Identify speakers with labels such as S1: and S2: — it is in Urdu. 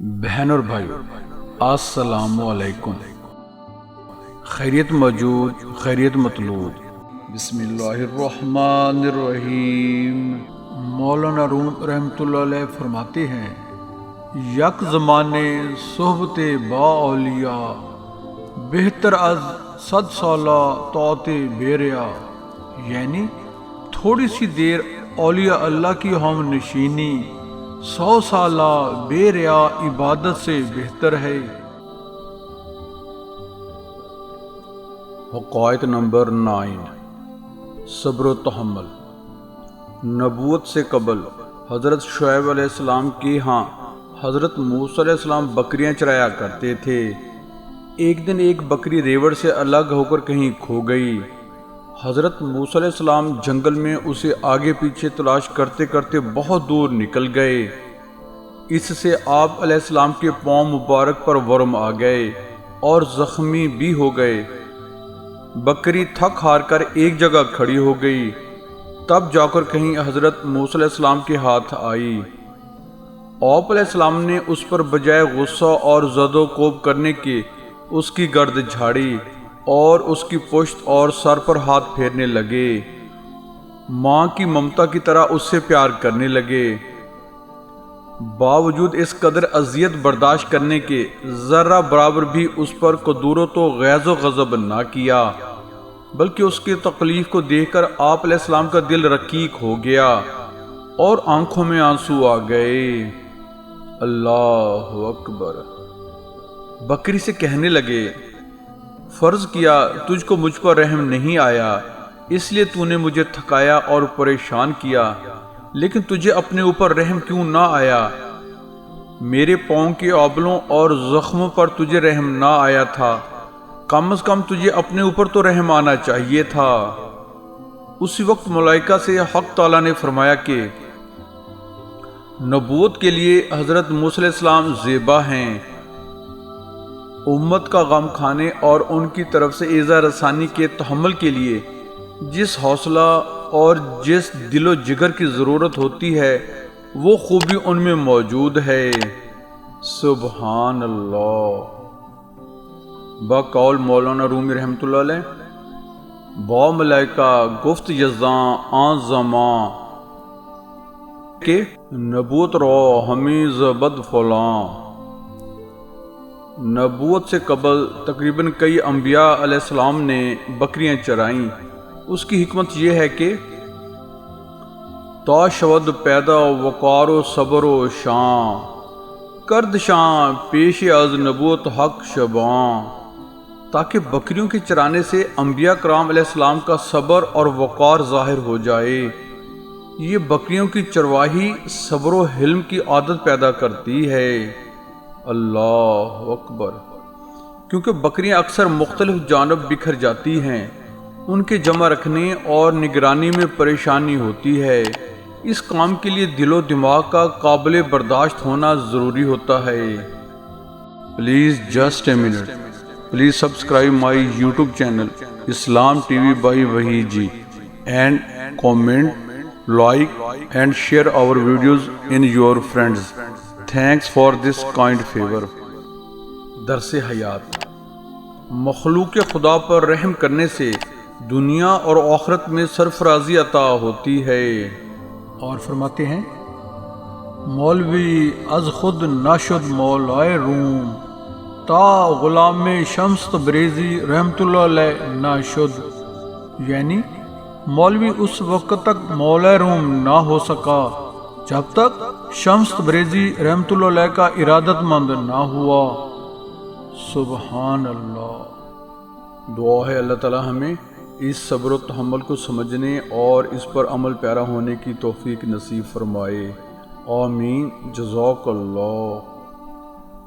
S1: بہن اور بھائیو السلام علیکم۔ خیریت موجود، خیریت مطلوب۔ بسم اللہ الرحمن الرحیم۔ مولانا روم رحمۃ اللہ علیہ فرماتے ہیں، یک زمانے صحبت با اولیاء بہتر از 100 سالہ طاعت بے ریا، یعنی تھوڑی سی دیر اولیاء اللہ کی ہم نشینی 100 سالہ بے ریا عبادت سے بہتر ہے۔ حقائق نمبر 9، صبر و تحمل۔ نبوت سے قبل حضرت شعیب علیہ السلام کے ہاں حضرت موسیٰ علیہ السلام بکریاں چرایا کرتے تھے۔ ایک دن ایک بکری ریوڑ سے الگ ہو کر کہیں کھو گئی۔ حضرت موسیٰ علیہ السلام جنگل میں اسے آگے پیچھے تلاش کرتے کرتے بہت دور نکل گئے۔ اس سے آپ علیہ السلام کے پاؤں مبارک پر ورم آ گئے اور زخمی بھی ہو گئے۔ بکری تھک ہار کر ایک جگہ کھڑی ہو گئی، تب جا کر کہیں حضرت موسیٰ علیہ السلام کے ہاتھ آئی۔ آپ علیہ السلام نے اس پر بجائے غصہ اور زد و کوب کرنے کے اس کی گرد جھاڑی اور اس کی پشت اور سر پر ہاتھ پھیرنے لگے، ماں کی ممتا کی طرح اس سے پیار کرنے لگے۔ باوجود اس قدر اذیت برداشت کرنے کے ذرہ برابر بھی اس پر قدور و غیظ و غضب نہ کیا، بلکہ اس کی تکلیف کو دیکھ کر آپ علیہ السلام کا دل رقیق ہو گیا اور آنکھوں میں آنسو آ گئے۔ اللہ اکبر۔ بکری سے کہنے لگے، فرض کیا تجھ کو مجھ پر رحم نہیں آیا، اس لیے تو نے مجھے تھکایا اور پریشان کیا، لیکن تجھے اپنے اوپر رحم کیوں نہ آیا؟ میرے پاؤں کے آبلوں اور زخموں پر تجھے رحم نہ آیا تھا، کم از کم تجھے اپنے اوپر تو رحم آنا چاہیے تھا۔ اسی وقت ملائکہ سے حق تعالیٰ نے فرمایا کہ نبوت کے لیے حضرت موسیٰ علیہ السلام زیبا ہیں۔ امت کا غم کھانے اور ان کی طرف سے ایذا رسانی کے تحمل کے لیے جس حوصلہ اور جس دل و جگر کی ضرورت ہوتی ہے وہ خوبی ان میں موجود ہے۔ سبحان اللہ۔ بقول مولانا رومی رحمۃ اللہ علیہ، با ملائکہ گفت یزاں آن زماں کہ نبوت رو ہمیں زبد فلاں۔ نبوت سے قبل تقریباً کئی انبیاء علیہ السلام نے بکریاں چرائیں۔ اس کی حکمت یہ ہے کہ تا شود پیدا وقار و صبر و شاں، کرد شاں پیش از نبوت حق شباں، تاکہ بکریوں کے چرانے سے انبیاء کرام علیہ السلام کا صبر اور وقار ظاہر ہو جائے۔ یہ بکریوں کی چرواہی صبر و حلم کی عادت پیدا کرتی ہے۔ اللہ اکبر۔ کیونکہ بکریاں اکثر مختلف جانب بکھر جاتی ہیں، ان کے جمع رکھنے اور نگرانی میں پریشانی ہوتی ہے۔ اس کام کے لیے دل و دماغ کا قابل برداشت ہونا ضروری ہوتا ہے۔ Please just a minute, please subscribe my YouTube channel Islam T V by Waheed ji, and comment, like and share our videos in your friends. Thanks for this kind favour. درس حیات۔ مخلوق خدا پر رحم کرنے سے دنیا اور آخرت میں سرفرازی عطا ہوتی ہے۔ اور فرماتے ہیں، مولوی از خود نشد مولائے روم، تا غلام شمس تبریزی رحمۃ اللہ علیہ نشد، یعنی مولوی اس وقت تک مولا روم نہ ہو سکا جب تک شمس تبریزی رحمۃ اللہ علیہ کا ارادت مند نہ ہوا۔ سبحان اللہ۔ دعا ہے اللہ تعالی ہمیں اس صبر و تحمل کو سمجھنے اور اس پر عمل پیرا ہونے کی توفیق نصیب فرمائے۔ آمین۔ جزاک اللہ۔